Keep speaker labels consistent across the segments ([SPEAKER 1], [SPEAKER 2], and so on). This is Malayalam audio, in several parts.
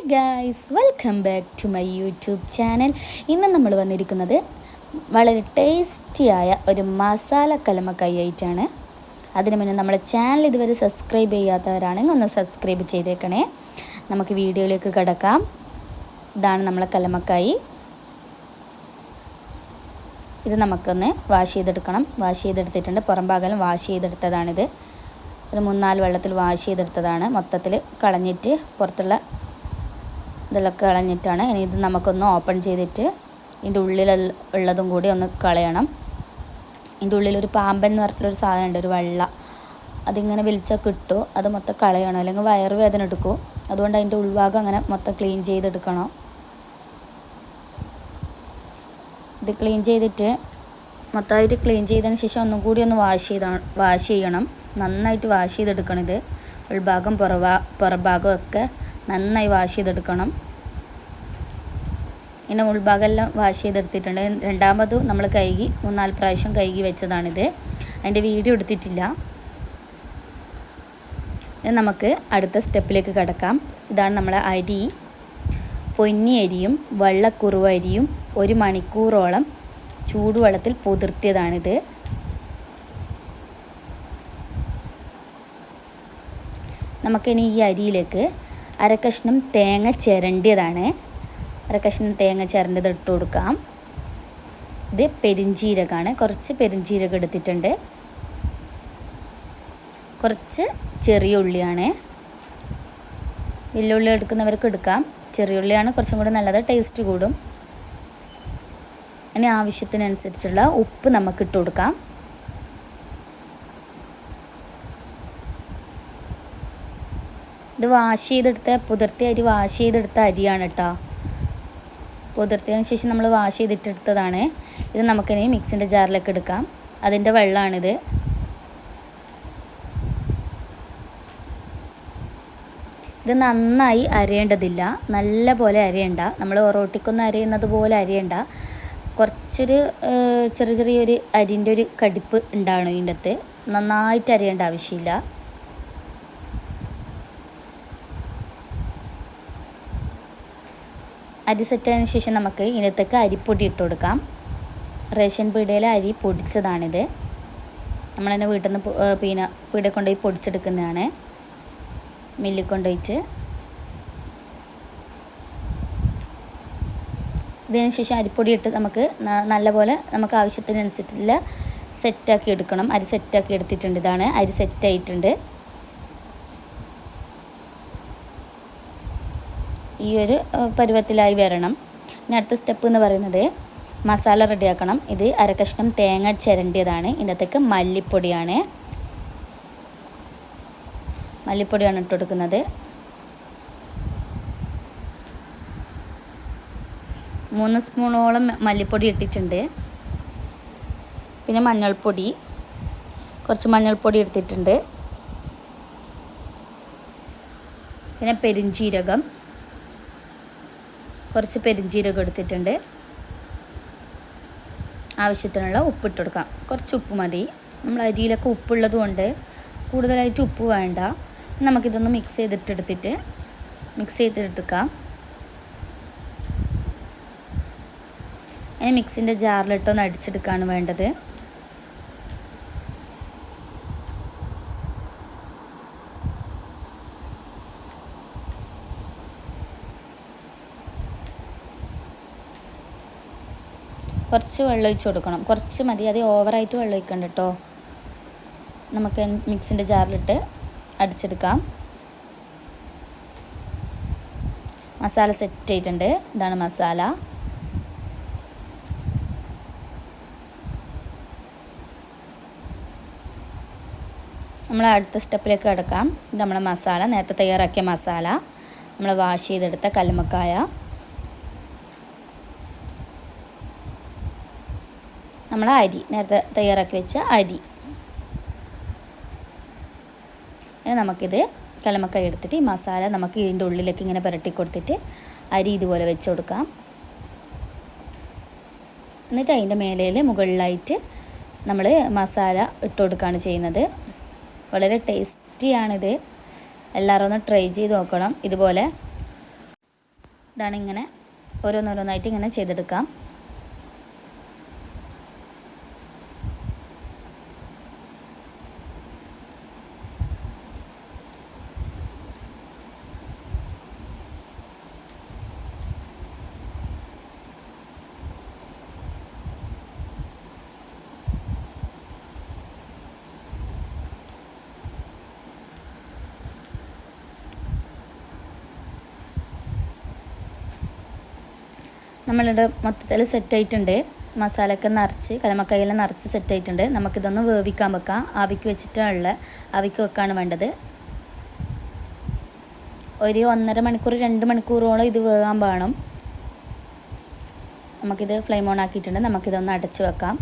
[SPEAKER 1] Hi guys, welcome back to my YouTube channel. ഇന്ന് നമ്മൾ വന്നിരിക്കുന്നത് വളരെ ടേസ്റ്റിയായ ഒരു മസാല കലമക്കായി ആയിട്ടാണ്. അതിന് മുന്നേ നമ്മളെ ചാനൽ ഇതുവരെ സബ്സ്ക്രൈബ് ചെയ്യാത്തവരാണെങ്കിൽ ഒന്ന് സബ്സ്ക്രൈബ് ചെയ്തേക്കണേ. നമുക്ക് വീഡിയോയിലേക്ക് കിടക്കാം. ഇതാണ് നമ്മളെ കലമക്കായി. ഇത് നമുക്കൊന്ന് വാഷ് ചെയ്തെടുക്കണം. വാഷ് ചെയ്തെടുത്തിട്ടുണ്ട്. പുറം ഭാഗം വാഷ് ചെയ്തെടുത്തതാണിത്. ഒരു 3-4 വെള്ളത്തിൽ വാഷ് ചെയ്തെടുത്തതാണ്. മൊത്തത്തിൽ കളഞ്ഞിട്ട് പുറത്തുള്ള ഇതെല്ലാം കളഞ്ഞിട്ടാണ്. ഇനി ഇത് നമുക്കൊന്ന് ഓപ്പൺ ചെയ്തിട്ട് ഇതിൻ്റെ ഉള്ളിലുള്ളതും കൂടി ഒന്ന് കളയണം. ഇതിൻ്റെ ഉള്ളിലൊരു പാമ്പൻ എന്ന് പറഞ്ഞിട്ടൊരു സാധനം ഉണ്ട്, ഒരു വെള്ള. അതിങ്ങനെ വലിച്ചാൽ കിട്ടും. അത് മൊത്തം കളയണം, അല്ലെങ്കിൽ വയറുവേദന എടുക്കും. അതുകൊണ്ട് അതിൻ്റെ ഉൾഭാഗം അങ്ങനെ മൊത്തം ക്ലീൻ ചെയ്തെടുക്കണം. ഇത് ക്ലീൻ ചെയ്തിട്ട് മൊത്തമായിട്ട് ക്ലീൻ ചെയ്തതിന് ശേഷം ഒന്നും കൂടി ഒന്ന് വാഷ് ചെയ്യണം. നന്നായിട്ട് വാഷ് ചെയ്തെടുക്കണം. ഇത് ഉൾഭാഗം പുറഭാഗം ഒക്കെ നന്നായി വാഷ് ചെയ്തെടുക്കണം. ഇങ്ങനെ ഉൾഭാഗം എല്ലാം വാഷ് ചെയ്തെടുത്തിട്ടുണ്ട്. രണ്ടാമതും നമ്മൾ കഴുകി 3-4 പ്രാവശ്യം കഴുകി വെച്ചതാണിത്. അതിൻ്റെ വീഡിയോ എടുത്തിട്ടില്ല. ഇനി നമുക്ക് അടുത്ത സ്റ്റെപ്പിലേക്ക് കിടക്കാം. ഇതാണ് നമ്മളെ അരി. പൊന്നി അരിയും വെള്ളക്കുറുവ അരിയും 1 മണിക്കൂറോളം ചൂടുവെള്ളത്തിൽ പുതിർത്തിയതാണിത്. നമുക്കിനി ഈ അരിയിലേക്ക് അരക്കഷ്ണം തേങ്ങ ചിരണ്ടിയതാണ്. അരക്കഷ്ണം തേങ്ങ ചിരണ്ടിയത് ഇട്ട് കൊടുക്കാം. ഇത് പെരിഞ്ചീരകമാണ്. കുറച്ച് പെരിഞ്ചീരകം എടുത്തിട്ടുണ്ട്. കുറച്ച് ചെറിയ ഉള്ളിയാണ്. വലിയ ഉള്ളി എടുക്കുന്നവർക്ക് എടുക്കാം. ചെറിയ ഉള്ളിയാണ് കുറച്ചും കൂടി നല്ലത്, ടേസ്റ്റ് കൂടും. ഇനി ആവശ്യത്തിനനുസരിച്ചുള്ള ഉപ്പ് നമുക്ക് ഇട്ട് കൊടുക്കാം. ഇത് വാഷ് ചെയ്തെടുത്ത പുതിർത്തിയ അരി, വാഷ് ചെയ്തെടുത്ത അരിയാണ് കേട്ടോ. പുതിർത്തിയതിന് ശേഷം നമ്മൾ വാഷ് ചെയ്തിട്ടെടുത്തതാണ്. ഇത് നമുക്കിനി മിക്സിൻ്റെ ജാറിലേക്ക് എടുക്കാം. അതിൻ്റെ വെള്ളമാണിത്. ഇത് നന്നായി അരയേണ്ടതില്ല, നല്ല പോലെ അരയണ്ട. നമ്മൾ ഒറോട്ടിക്കൊന്നും അരയുന്നത് പോലെ അരയണ്ട. കുറച്ചൊരു ചെറിയൊരു അരിൻ്റെ ഒരു കടിപ്പ് ഉണ്ടാവണം ഇതിൻ്റെ അകത്ത്. നന്നായിട്ട് അരയേണ്ട ആവശ്യമില്ല. അരി സെറ്റായതിനു ശേഷം നമുക്ക് ഇതിനകത്തേക്ക് അരിപ്പൊടി ഇട്ട് കൊടുക്കാം. റേഷൻ പീടികയിലെ അരി പൊടിച്ചതാണിത്. നമ്മൾ തന്നെ വീട്ടിൽ നിന്ന് പീടിക കൊണ്ടുപോയി പൊടിച്ചെടുക്കുന്നതാണ്, മില്ലിൽ കൊണ്ടുപോയിട്ട്. ഇതിന് ശേഷം അരിപ്പൊടി ഇട്ട് നമുക്ക് നല്ലപോലെ നമുക്ക് ആവശ്യത്തിനനുസരിച്ചുള്ള സെറ്റാക്കി എടുക്കണം. അരി സെറ്റാക്കി എടുത്തിട്ടുണ്ട്. ഇതാണ് അരി സെറ്റായിട്ടുണ്ട്. ഈ ഒരു പരുവത്തിലായി വരണം. ഇനി അടുത്ത സ്റ്റെപ്പ് എന്ന് പറയുന്നത് മസാല റെഡിയാക്കണം. ഇത് അരക്കഷ്ണം തേങ്ങ ചിരണ്ടിയതാണ്. ഇതിനകത്തേക്ക് മല്ലിപ്പൊടിയാണ് ഇട്ട് കൊടുക്കുന്നത്. 3 സ്പൂണോളം മല്ലിപ്പൊടി ഇട്ടിട്ടുണ്ട്. പിന്നെ മഞ്ഞൾപ്പൊടി, കുറച്ച് മഞ്ഞൾപ്പൊടി എടുത്തിട്ടുണ്ട്. പിന്നെ പെരിഞ്ചീരകം, കുറച്ച് പെരിഞ്ചീരകം എടുത്തിട്ടുണ്ട്. ആവശ്യത്തിനുള്ള ഉപ്പിട്ട് കൊടുക്കാം. കുറച്ച് ഉപ്പ് മതി. നമ്മൾ അരിയിലൊക്കെ ഉപ്പുള്ളത് കൊണ്ട് കൂടുതലായിട്ട് ഉപ്പ് വേണ്ട. നമുക്കിതൊന്ന് മിക്സ് ചെയ്തെടുക്കാം. അതിന് മിക്സിൻ്റെ ജാറിലിട്ടൊന്ന് അടിച്ചെടുക്കുകയാണ് വേണ്ടത്. കുറച്ച് വെള്ളം ഒഴിച്ച് കൊടുക്കണം. കുറച്ച് മതി, അത് ഓവറായിട്ട് വെള്ളം ഒഴിക്കണ്ട കേട്ടോ. നമുക്ക് മിക്സിൻ്റെ ജാറിലിട്ട് അടിച്ചെടുക്കാം. മസാല സെറ്റ് ആയിട്ടുണ്ട്. ഇതാണ് മസാല. നമ്മൾ അടുത്ത സ്റ്റെപ്പിലേക്ക് കിടക്കാം. ഇത് നമ്മളെ മസാല, നേരത്തെ തയ്യാറാക്കിയ മസാല, നമ്മൾ വാഷ് ചെയ്തെടുത്ത കല്ലുമ്മക്കായ, നമ്മളെ അരി, നേരത്തെ തയ്യാറാക്കി വെച്ച അരി. ഇനി നമുക്കിത് കല്ലുമ്മക്കായ എടുത്തിട്ട് ഈ മസാല നമുക്ക് ഇതിൻ്റെ ഉള്ളിലേക്ക് ഇങ്ങനെ പുരട്ടി കൊടുത്തിട്ട് അരി ഇതുപോലെ വെച്ച് കൊടുക്കാം. എന്നിട്ട് അതിൻ്റെ മുകളിലായിട്ട് നമ്മൾ മസാല ഇട്ട് കൊടുക്കുകയാണ് ചെയ്യുന്നത്. വളരെ ടേസ്റ്റിയാണിത്. എല്ലാവരും ഒന്ന് ട്രൈ ചെയ്ത് നോക്കണം. ഇതുപോലെ ഇതാണ് ഇങ്ങനെ ഓരോന്നോരോന്നായിട്ട് ഇങ്ങനെ ചെയ്തെടുക്കാം. നമ്മളിവിടെ മൊത്തത്തിൽ സെറ്റായിട്ടുണ്ട്. മസാലയൊക്കെ നിറച്ച് കലമക്കായെല്ലാം നിറച്ച് സെറ്റായിട്ടുണ്ട്. നമുക്കിതൊന്ന് വേവിക്കാൻ വെക്കാം. ആവിക്ക് വെച്ചിട്ടുള്ള ആവിക്ക് വെക്കാണ് വേണ്ടത്. ഒരു 1.5 മണിക്കൂർ 2 മണിക്കൂറോളം ഇത് വേകാൻ വേണം. നമുക്കിത് ഫ്ലെയിം ഓൺ ആക്കിയിട്ടുണ്ട്. നമുക്കിതൊന്ന് അടച്ച് വെക്കാം.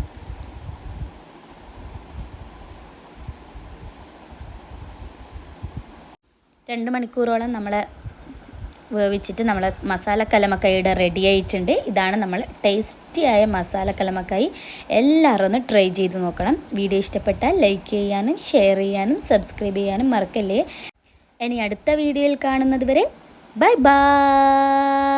[SPEAKER 1] രണ്ട് മണിക്കൂറോളം നമ്മൾ വേവിച്ചിട്ട് നമ്മൾ മസാല കലമക്കായുടെ റെഡി ആയിട്ടുണ്ട്. ഇതാണ് നമ്മൾ ടേസ്റ്റിയായ മസാല കലമക്കായി. എല്ലാവരും ഒന്ന് ട്രൈ ചെയ്ത് നോക്കണം. വീഡിയോ ഇഷ്ടപ്പെട്ടാൽ ലൈക്ക് ചെയ്യാനും ഷെയർ ചെയ്യാനും സബ്സ്ക്രൈബ് ചെയ്യാനും മറക്കല്ലേ. ഇനി അടുത്ത വീഡിയോയിൽ കാണുന്നത് വരെ ബൈ ബൈ.